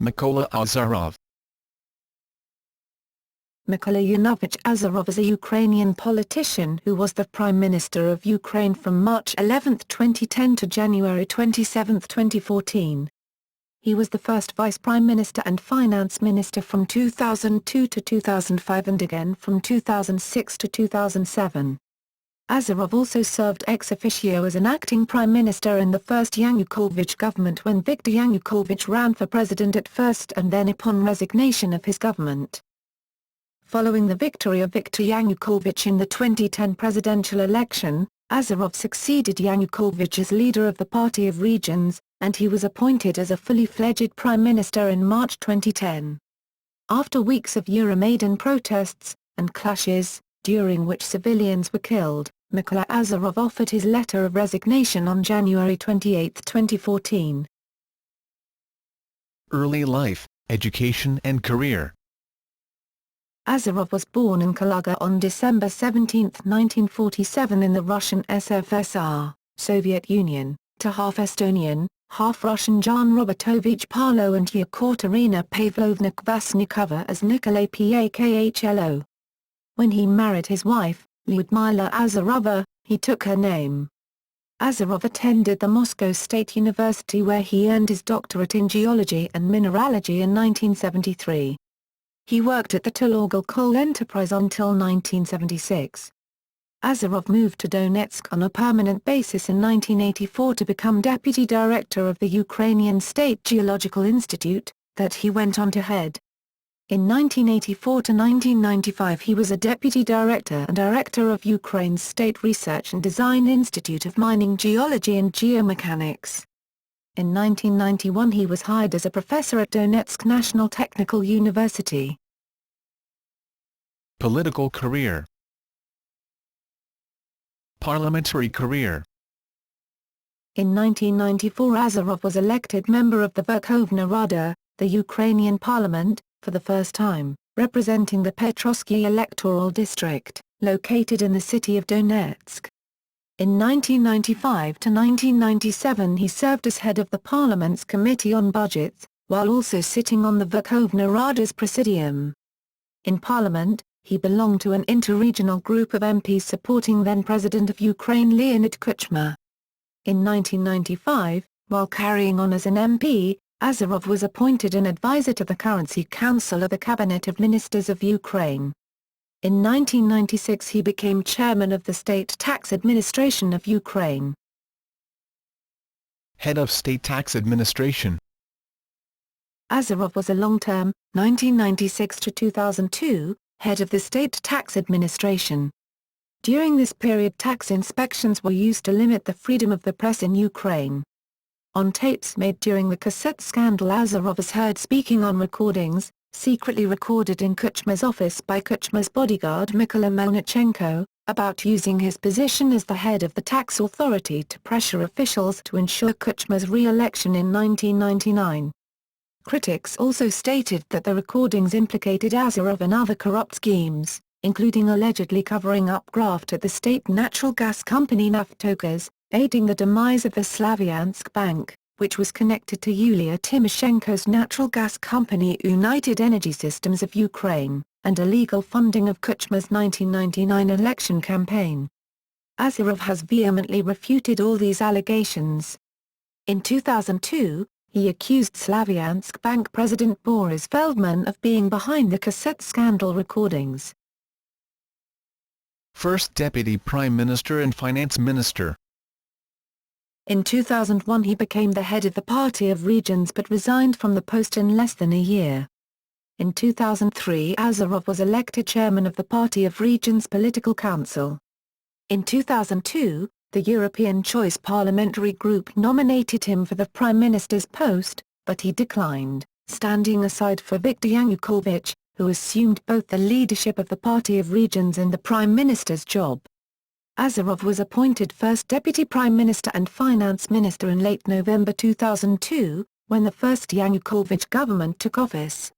Mykola Azarov. Mykola Yanovych Azarov is a Ukrainian politician who was the Prime Minister of Ukraine from March 11, 2010 to January 27, 2014. He was the first Vice Prime Minister and Finance Minister from 2002 to 2005 and again from 2006 to 2007. Azarov also served ex officio as an acting Prime Minister in the First Yanukovych Government when Viktor Yanukovych ran for president at first and then upon resignation of his government. Following the victory of Viktor Yanukovych in the 2010 presidential election, Azarov succeeded Yanukovych as leader of the Party of Regions, and he was appointed as a fully fledged prime minister in March 2010. After weeks of Euromaidan protests and clashes, during which civilians were killed, Mykola Azarov offered his letter of resignation on January 28, 2014. Early life, education and career. Azarov was born in Kaluga on December 17, 1947 in the Russian SFSR, Soviet Union, to half Estonian, half Russian Jan Robertovich Parlo and Yekaterina Pavlovna Kvasnikova as Nikolai Pakhlo. When he married his wife, Lyudmila Azarova, he took her name. Azarov attended the Moscow State University where he earned his doctorate in geology and mineralogy in 1973. He worked at the Tulorgal coal enterprise until 1976. Azarov moved to Donetsk on a permanent basis in 1984 to become deputy director of the Ukrainian State Geological Institute, that he went on to head. In 1984 to 1995 he was a deputy director and director of Ukraine's State Research and Design Institute of Mining Geology and Geomechanics. In 1991 he was hired as a professor at Donetsk National Technical University. Political career. Parliamentary career. In 1994 Azarov was elected member of the Verkhovna Rada, the Ukrainian parliament, for the first time, representing the Petrovsky electoral district, located in the city of Donetsk. In 1995 to 1997 he served as head of the parliament's Committee on Budgets, while also sitting on the Verkhovna Rada's Presidium. In parliament, he belonged to an interregional group of MPs supporting then-President of Ukraine Leonid Kuchma. In 1995, while carrying on as an MP, Azarov was appointed an advisor to the Currency Council of the Cabinet of Ministers of Ukraine. In 1996 he became chairman of the State Tax Administration of Ukraine. Head of State Tax Administration. Azarov was a long-term, 1996 to 2002, head of the State Tax Administration. During this period tax inspections were used to limit the freedom of the press in Ukraine. On tapes made during the cassette scandal Azarov is heard speaking on recordings, secretly recorded in Kuchma's office by Kuchma's bodyguard Mykola Melnichenko, about using his position as the head of the tax authority to pressure officials to ensure Kuchma's re-election in 1999. Critics also stated that the recordings implicated Azarov in other corrupt schemes, including allegedly covering up graft at the state natural gas company Naftogaz, aiding the demise of the Slavyansk Bank, which was connected to Yulia Tymoshenko's natural gas company United Energy Systems of Ukraine, and illegal funding of Kuchma's 1999 election campaign. Azarov has vehemently refuted all these allegations. In 2002, he accused Slavyansk Bank President Boris Feldman of being behind the cassette scandal recordings. First Deputy Prime Minister and Finance Minister. In 2001 he became the head of the Party of Regions but resigned from the post in less than a year. In 2003 Azarov was elected chairman of the Party of Regions Political Council. In 2002, the European Choice Parliamentary Group nominated him for the Prime Minister's post, but he declined, standing aside for Viktor Yanukovych, who assumed both the leadership of the Party of Regions and the Prime Minister's job. Azarov was appointed first Deputy Prime Minister and Finance Minister in late November 2002, when the First Yanukovych Government took office.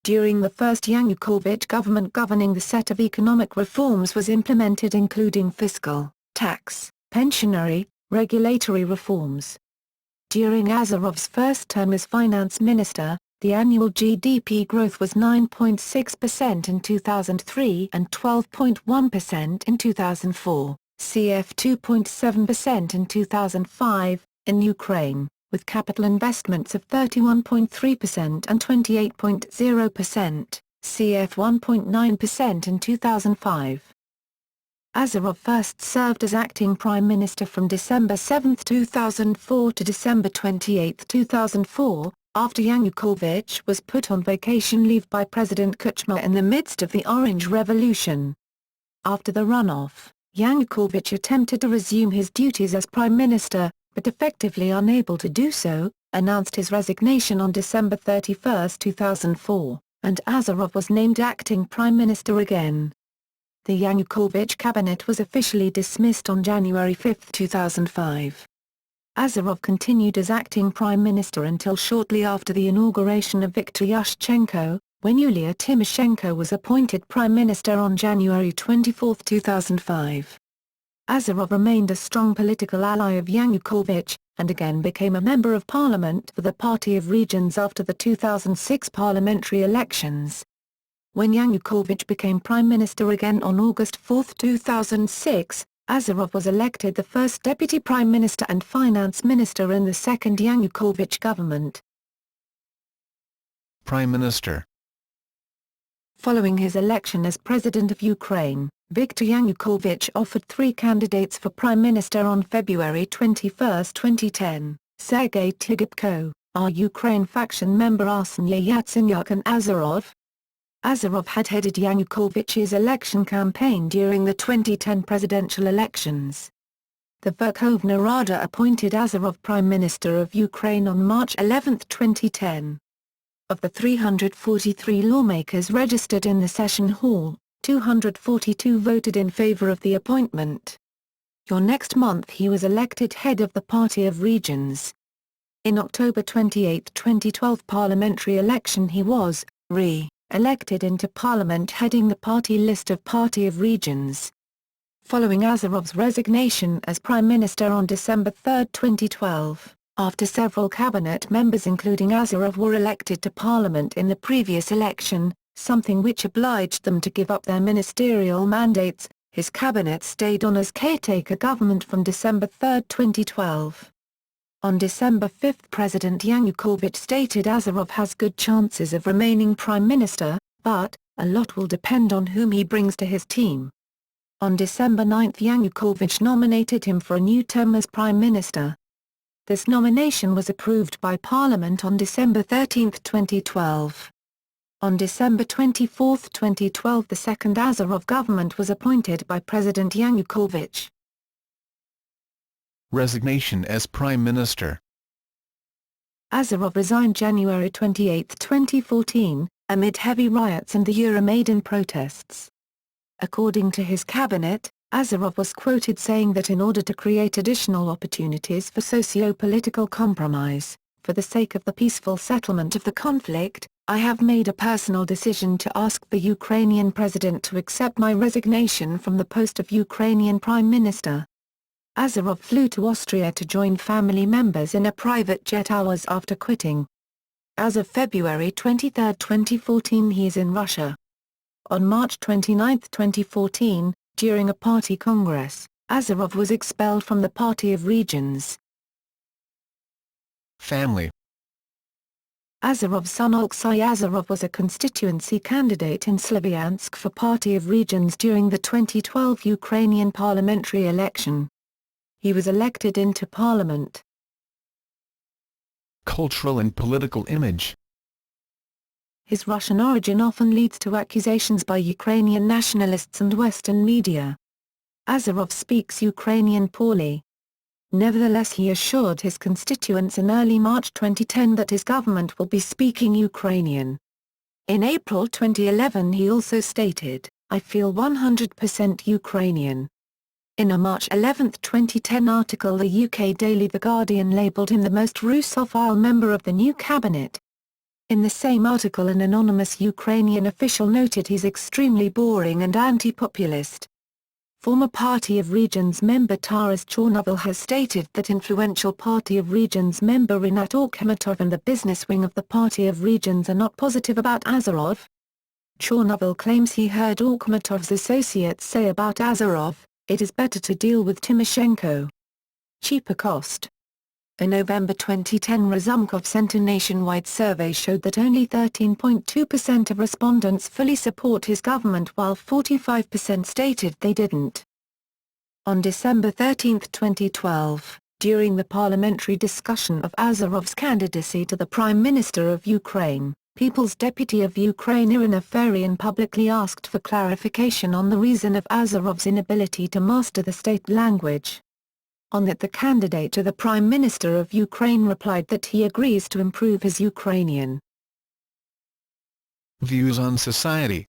During the First Yanukovych Government governing the set of economic reforms was implemented including fiscal, tax, pensionary, regulatory reforms. During Azarov's first term as finance minister, The annual GDP growth was 9.6% in 2003 and 12.1% in 2004, CF 2.7% in 2005, in Ukraine, with capital investments of 31.3% and 28.0%, CF 1.9% in 2005. Azarov first served as acting Prime Minister from December 7, 2004 to December 28, 2004, after Yanukovych was put on vacation leave by President Kuchma in the midst of the Orange Revolution. After the runoff, Yanukovych attempted to resume his duties as Prime Minister, but effectively unable to do so, announced his resignation on December 31, 2004, and Azarov was named acting Prime Minister again. The Yanukovych cabinet was officially dismissed on January 5, 2005. Azarov continued as acting Prime Minister until shortly after the inauguration of Viktor Yushchenko, when Yulia Tymoshenko was appointed Prime Minister on January 24, 2005. Azarov remained a strong political ally of Yanukovych, and again became a member of parliament for the Party of Regions after the 2006 parliamentary elections. When Yanukovych became Prime Minister again on August 4, 2006, Azarov was elected the first Deputy Prime Minister and Finance Minister in the second Yanukovych government. Prime Minister. Following his election as President of Ukraine, Viktor Yanukovych offered three candidates for Prime Minister on February 21, 2010, Sergei Tygypko, our Ukraine faction member Arseniy Yatsenyuk and Azarov. Azarov had headed Yanukovych's election campaign during the 2010 presidential elections. The Verkhovna Rada appointed Azarov Prime Minister of Ukraine on March 11, 2010. Of the 343 lawmakers registered in the session hall, 242 voted in favor of the appointment. Next month he was elected head of the Party of Regions. In October 28, 2012 parliamentary election he was, elected into parliament heading the party list of Party of Regions. Following Azarov's resignation as Prime Minister on December 3, 2012, after several cabinet members including Azarov were elected to parliament in the previous election, something which obliged them to give up their ministerial mandates, his cabinet stayed on as caretaker government from December 3, 2012. On December 5 President Yanukovych stated Azarov has good chances of remaining Prime Minister, but, a lot will depend on whom he brings to his team. On December 9 Yanukovych nominated him for a new term as Prime Minister. This nomination was approved by Parliament on December 13, 2012. On December 24, 2012 the second Azarov government was appointed by President Yanukovych. Resignation as Prime Minister. Azarov resigned January 28, 2014, amid heavy riots and the Euromaidan protests. According to his cabinet, Azarov was quoted saying that in order to create additional opportunities for socio-political compromise, for the sake of the peaceful settlement of the conflict, I have made a personal decision to ask the Ukrainian president to accept my resignation from the post of Ukrainian Prime Minister. Azarov flew to Austria to join family members in a private jet hours after quitting. As of February 23, 2014 he is in Russia. On March 29, 2014, during a party congress, Azarov was expelled from the Party of Regions. Family. Azarov's son Alexei Azarov was a constituency candidate in Slavyansk for Party of Regions during the 2012 Ukrainian parliamentary election. He was elected into parliament. Cultural and political image. His Russian origin often leads to accusations by Ukrainian nationalists and Western media. Azarov speaks Ukrainian poorly. Nevertheless he assured his constituents in early March 2010 that his government will be speaking Ukrainian. In April 2011 he also stated, "I feel 100% Ukrainian." In a March 11, 2010 article the UK daily The Guardian labelled him the most Russophile member of the new cabinet. In the same article an anonymous Ukrainian official noted he's extremely boring and anti-populist. Former Party of Regions member Taras Chornovil has stated that influential Party of Regions member Rinat Akhmatov and the business wing of the Party of Regions are not positive about Azarov. Chornovil claims he heard Akhmatov's associates say about Azarov, "It is better to deal with Tymoshenko. Cheaper cost." A November 2010 Razumkov Center nationwide survey showed that only 13.2% of respondents fully support his government while 45% stated they didn't. On December 13, 2012, during the parliamentary discussion of Azarov's candidacy to the Prime Minister of Ukraine, People's Deputy of Ukraine Irina Ferian publicly asked for clarification on the reason of Azarov's inability to master the state language. On that, the candidate to the Prime Minister of Ukraine replied that he agrees to improve his Ukrainian. Views on society.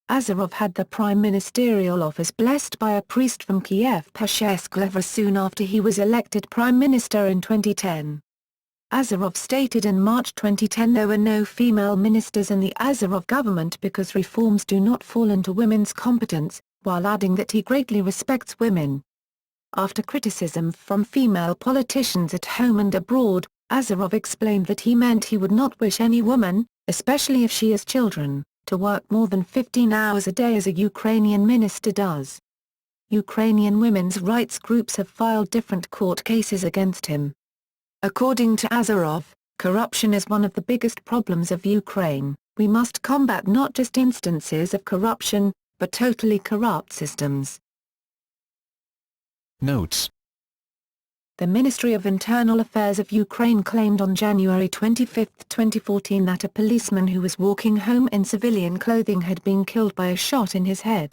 Azarov had the prime ministerial office blessed by a priest from Kiev Pesheskleva soon after he was elected prime minister in 2010. Azarov stated in March 2010 there were no female ministers in the Azarov government because reforms do not fall into women's competence, while adding that he greatly respects women. After criticism from female politicians at home and abroad, Azarov explained that he meant he would not wish any woman, especially if she has children, to work more than 15 hours a day as a Ukrainian minister does. Ukrainian women's rights groups have filed different court cases against him. According to Azarov, corruption is one of the biggest problems of Ukraine. We must combat not just instances of corruption, but totally corrupt systems. Notes. The Ministry of Internal Affairs of Ukraine claimed on January 25, 2014 that a policeman who was walking home in civilian clothing had been killed by a shot in his head.